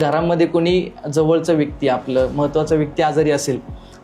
घरामध्ये कोणी जवळचा व्यक्ती, आपलं महत्वाचा व्यक्ती आजारी असेल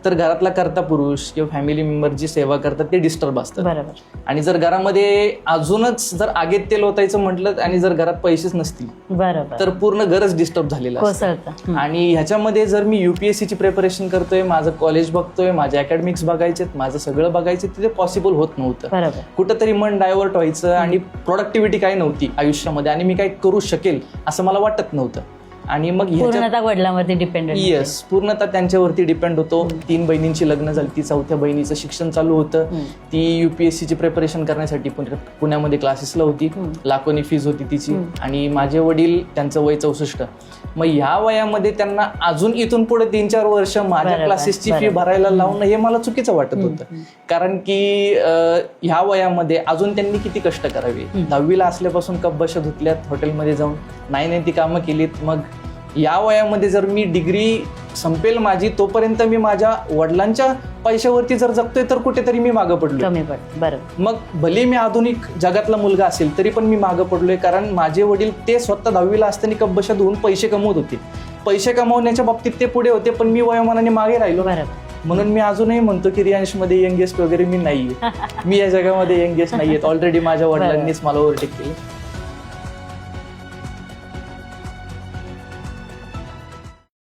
तर घरातला कर्ता पुरुष किंवा फॅमिली मेंबर जी सेवा करतात ते डिस्टर्ब असतात. बरोबर. आणि जर घरामध्ये अजूनच जर आगीत तेल ओतायचं म्हटलं आणि जर घरात पैसेच नसतील बरोबर तर पूर्ण घरच डिस्टर्ब झालेलं असतं. कोसळतं. आणि ह्याच्यामध्ये जर मी UPSCची प्रिपरेशन करतोय, माझं कॉलेज बघतोय, माझे अकॅडमिक्स बघायचेत, माझं सगळं बघायचं, तिथे पॉसिबल होत नव्हतं. बरोबर. कुठंतरी मन डायव्हर्ट व्हायचं आणि प्रोडक्टिव्हिटी काही नव्हती आयुष्यामध्ये आणि मी काही करू शकेल असं मला वाटत नव्हतं. आणि मग पूर्णतः वडिलांवरती डिपेंडेंट. येस, पूर्णतः त्यांच्यावरती डिपेंड होतो. 3 बहिणींची लग्न झाली, ती 4थ्या बहिणीचं शिक्षण चालू होतं. ती UPSCची प्रिपरेशन करण्यासाठी पुण्यामध्ये क्लासेसला होती. लाखोनी फीज होती तिची. आणि माझे वडील, त्यांचं वय 64. मग ह्या वयामध्ये त्यांना अजून इथून पुढे 3-4 वर्ष माझ्या क्लासेसची फी भरायला लावणं हे मला चुकीचं वाटत होतं. कारण की ह्या वयामध्ये अजून त्यांनी किती कष्ट करावे. 10वीला असल्यापासून कब्बशा धुतल्यात, हॉटेलमध्ये जाऊन नाही ती कामं केलीत. मग या वयामध्ये जर मी डिग्री संपेल माझी तोपर्यंत मी माझ्या वडिलांच्या पैशावरती जर जगतोय तर कुठेतरी मी मागं पडलो. बरोबर. मग भले मी आधुनिक जगातला मुलगा असेल तरी पण मी मागं पडलोय. कारण माझे वडील ते स्वतः 10वीला असताना कब्बशा धुवून पैसे कमवत होते. पैसे कमवण्याच्या बाबतीत ते पुढे होते, पण मी वयोमानाने मागे राहिलो. म्हणून मी अजूनही म्हणतो की रियांशमध्ये यंगेस्ट वगैरे मी नाहीये. मी या जगामध्ये यंगेस्ट नाहीये. ऑलरेडी माझ्या वडिलांनीच मला ओव्हरटेक केलं.